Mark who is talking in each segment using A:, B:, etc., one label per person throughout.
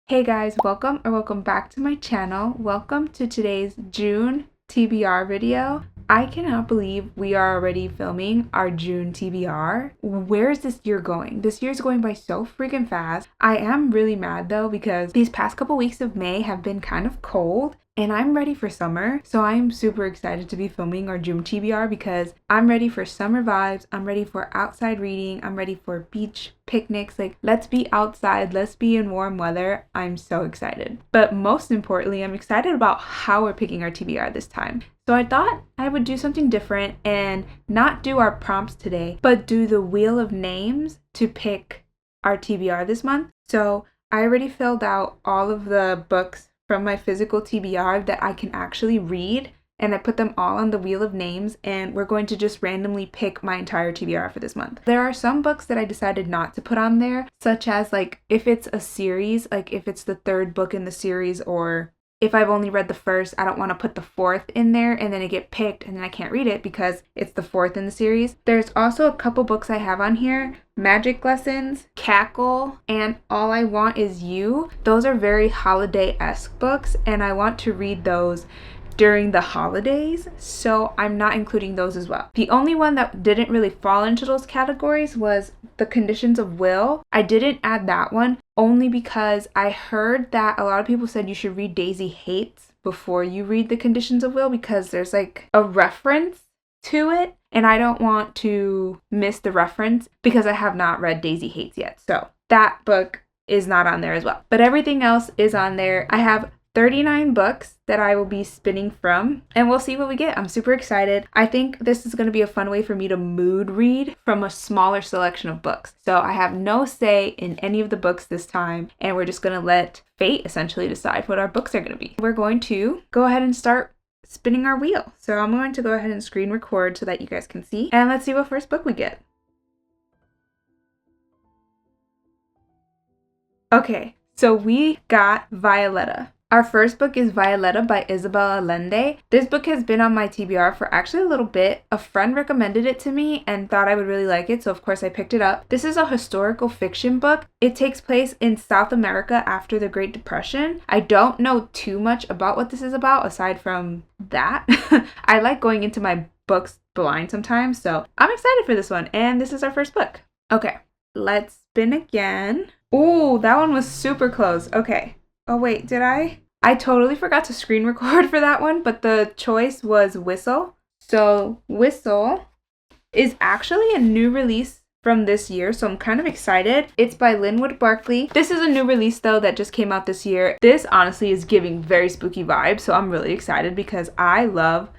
A: Hey guys, welcome back to my channel. Welcome to today's June TBR video. I cannot believe we are already filming our June TBR. Where is this year going? This year's going by so freaking fast. I am really mad though because these past couple weeks of May have been kind of cold and I'm ready for summer. So I'm super excited to be filming our June TBR because I'm ready for summer vibes. I'm ready for outside reading. I'm ready for beach picnics. Like, let's be outside. Let's be in warm weather. I'm so excited. But most importantly, I'm excited about how we're picking our TBR this time. So I thought I would do something different and not do our prompts today, but do the wheel of names to pick our TBR this month. So I already filled out all of the books from my physical TBR that I can actually read, and I put them all on the wheel of names, and we're going to just randomly pick my entire TBR for this month. There are some books that I decided not to put on there, such as like if it's a series, like if it's the third book in the series, or if I've only read the first, I don't want to put the fourth in there and then it get picked and then I can't read it because it's the fourth in the series. There's also a couple books I have on here, Magic Lessons, Cackle, and All I Want Is You. Those are very holiday-esque books and I want to read those during the holidays, so I'm not including those as well. The only one that didn't really fall into those categories was The Conditions of Will. I didn't add that one only because I heard that a lot of people said you should read Daisy Hates before you read The Conditions of Will because there's like a reference to it and I don't want to miss the reference because I have not read Daisy Hates yet. So that book is not on there as well. But everything else is on there. I have 39 books that I will be spinning from, and we'll see what we get. I'm super excited. I think this is going to be a fun way for me to mood read from a smaller selection of books. So I have no say in any of the books this time, and we're just going to let fate essentially decide what our books are going to be. We're going to go ahead and start spinning our wheel. So I'm going to go ahead and screen record so that you guys can see, and let's see what first book we get. Okay, so we got Violetta. Our first book is Violetta by Isabel Allende. This book has been on my TBR for actually a little bit. A friend recommended it to me and thought I would really like it, so of course I picked it up. This is a historical fiction book. It takes place in South America after the Great Depression. I don't know too much about what this is about aside from that. I like going into my books blind sometimes, so I'm excited for this one, and this is our first book. Okay, let's spin again. Ooh, that one was super close. Okay. Oh wait, did I? I totally forgot to screen record for that one, but the choice was Whistle. So Whistle is actually a new release from this year, so I'm kind of excited. It's by Linwood Barkley. This is a new release though that just came out this year. This honestly is giving very spooky vibes, so I'm really excited because I love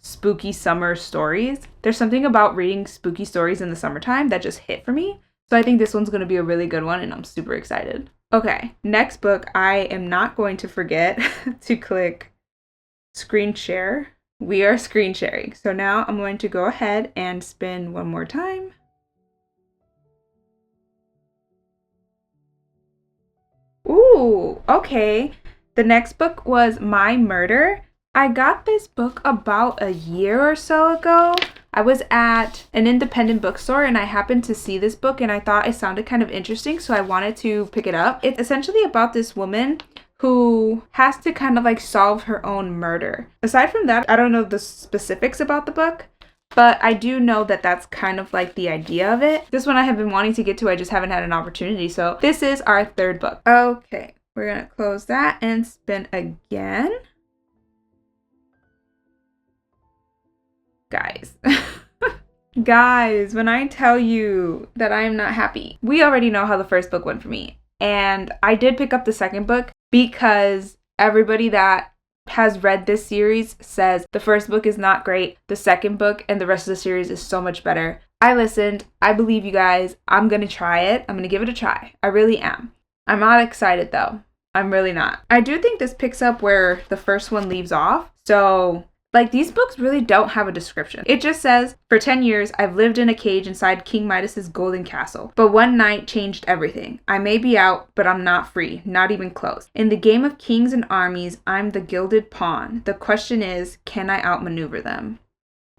A: spooky summer stories. There's something about reading spooky stories in the summertime that just hit for me. So I think this one's going to be a really good one and I'm super excited. Okay, next book, I am not going to forget to click screen share. We are screen sharing. So now I'm going to go ahead and spin one more time. Ooh, okay. The next book was My Murder. I got this book about a year or so ago. I was at an independent bookstore and I happened to see this book and I thought it sounded kind of interesting, so I wanted to pick it up. It's essentially about this woman who has to kind of like solve her own murder. Aside from that, I don't know the specifics about the book, but I do know that that's kind of like the idea of it. This one I have been wanting to get to, I just haven't had an opportunity. So this is our third book. Okay, we're gonna close that and spin again. Guys, when I tell you that I am not happy, we already know how the first book went for me. And I did pick up the second book because everybody that has read this series says the first book is not great. The second book and the rest of the series is so much better. I listened. I believe you guys. I'm going to try it. I'm going to give it a try. I really am. I'm not excited though. I'm really not. I do think this picks up where the first one leaves off. So like, these books really don't have a description. It just says, for 10 years, I've lived in a cage inside King Midas's golden castle. But one night changed everything. I may be out, but I'm not free. Not even close. In the game of kings and armies, I'm the gilded pawn. The question is, can I outmaneuver them?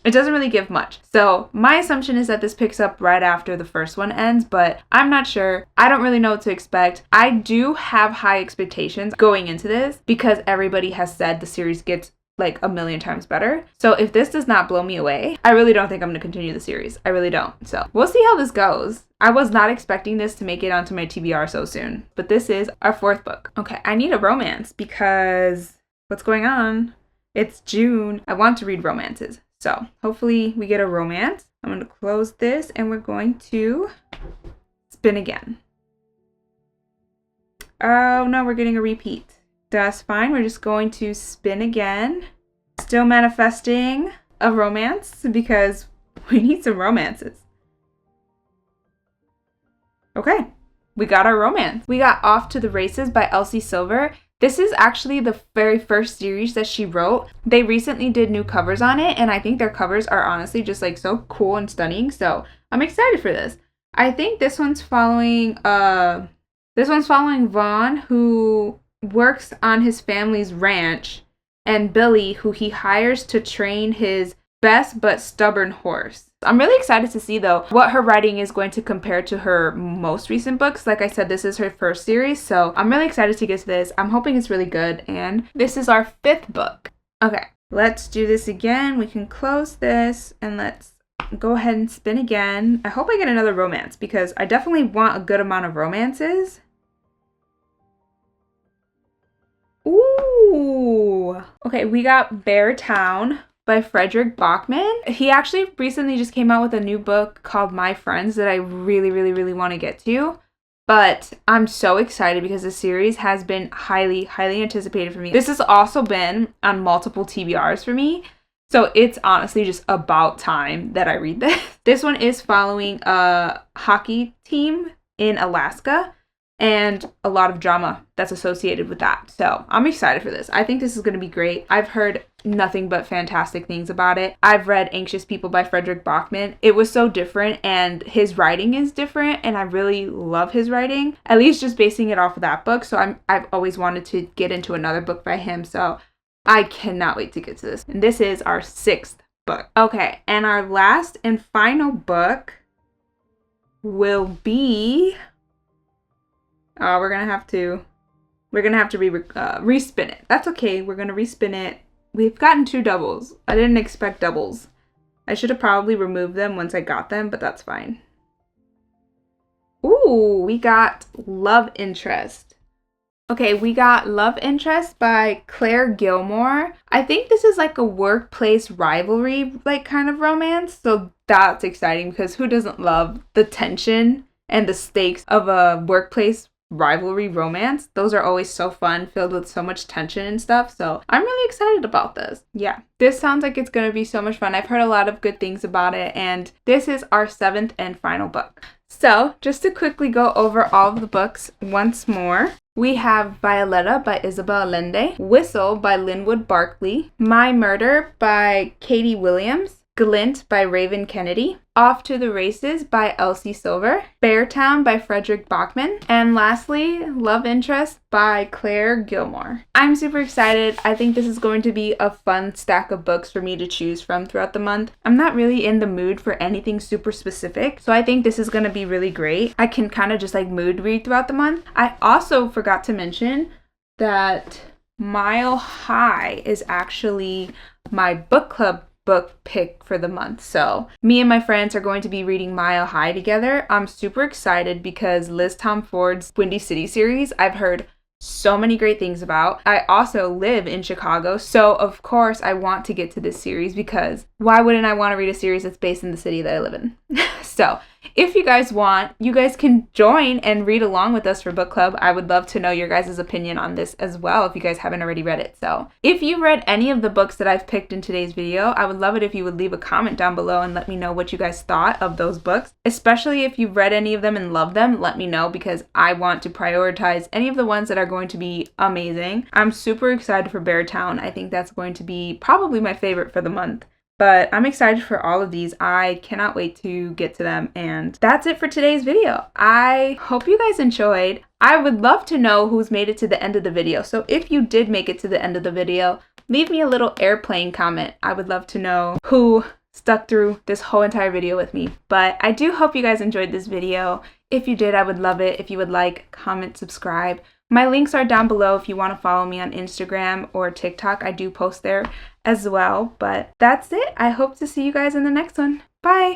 A: It doesn't really give much. So my assumption is that this picks up right after the first one ends, but I'm not sure. I don't really know what to expect. I do have high expectations going into this because everybody has said the series gets like a million times better. So if this does not blow me away, I really don't think I'm going to continue the series. I really don't. So we'll see how this goes. I was not expecting this to make it onto my TBR so soon, but this is our 4th book. Okay, I need a romance because what's going on? It's June. I want to read romances. So hopefully we get a romance. I'm going to close this and we're going to spin again. Oh no, we're getting a repeat. That's fine. We're just going to spin again. Still manifesting a romance because we need some romances. Okay, we got our romance. We got Off to the Races by Elsie Silver. This is actually the very first series that she wrote. They recently did new covers on it, and I think their covers are honestly just like so cool and stunning. So I'm excited for this. I think this one's following Vaughn, who works on his family's ranch, and Billy, who he hires to train his best but stubborn horse. I'm really excited to see, though, what her writing is going to compare to her most recent books. Like I said, this is her first series, so I'm really excited to get to this. I'm hoping it's really good, and this is our 5th book. Okay, let's do this again. We can close this, and let's go ahead and spin again. I hope I get another romance, because I definitely want a good amount of romances. Ooh. Okay, we got Bear Town by Frederick Bachman. He actually recently just came out with a new book called My Friends that I really, really, really want to get to. But I'm so excited because the series has been highly, highly anticipated for me. This has also been on multiple TBRs for me. So it's honestly just about time that I read this. This one is following a hockey team in Alaska, and a lot of drama that's associated with that. So I'm excited for this. I think this is going to be great. I've heard nothing but fantastic things about it. I've read Anxious People by Frederick Bachman. It was so different, and his writing is different, and I really love his writing, at least just basing it off of that book. So I've always wanted to get into another book by him. So I cannot wait to get to this. And this is our 6th book. Okay, and our last and final book will be... we're gonna have to respin it. That's okay. We're gonna respin it. We've gotten 2 doubles. I didn't expect doubles. I should have probably removed them once I got them, but that's fine. Ooh, we got Love Interest. Okay, we got Love Interest by Claire Gilmore. I think this is like a workplace rivalry, like kind of romance. So that's exciting because who doesn't love the tension and the stakes of a workplace rivalry romance? Those are always so fun, filled with so much tension and stuff. So I'm really excited about this. Yeah, this sounds like it's going to be so much fun. I've heard a lot of good things about it, and this is our 7th and final book. So just to quickly go over all of the books once more. We have Violetta by Isabel Allende, Whistle by Linwood Barkley, My Murder by Katie Williams, Glint by Raven Kennedy, Off to the Races by Elsie Silver, Beartown by Frederick Bachman, and lastly, Love Interest by Claire Gilmore. I'm super excited. I think this is going to be a fun stack of books for me to choose from throughout the month. I'm not really in the mood for anything super specific, so I think this is going to be really great. I can kind of just like mood read throughout the month. I also forgot to mention that Mile High is actually my book club book pick for the month. So me and my friends are going to be reading Mile High together. I'm super excited because Liz Tom Ford's Windy City series, I've heard so many great things about. I also live in Chicago, so of course I want to get to this series because why wouldn't I want to read a series that's based in the city that I live in? So if you guys want, you guys can join and read along with us for book club. I would love to know your guys' opinion on this as well if you guys haven't already read it. So if you read any of the books that I've picked in today's video, I would love it if you would leave a comment down below and let me know what you guys thought of those books. Especially if you've read any of them and love them, let me know because I want to prioritize any of the ones that are going to be amazing. I'm super excited for Beartown. I think that's going to be probably my favorite for the month. But I'm excited for all of these. I cannot wait to get to them. And that's it for today's video. I hope you guys enjoyed. I would love to know who's made it to the end of the video. So if you did make it to the end of the video, leave me a little airplane comment. I would love to know who stuck through this whole entire video with me. But I do hope you guys enjoyed this video. If you did, I would love it if you would like, comment, subscribe. My links are down below if you want to follow me on Instagram or TikTok. I do post there as well. But that's it. I hope to see you guys in the next one. Bye!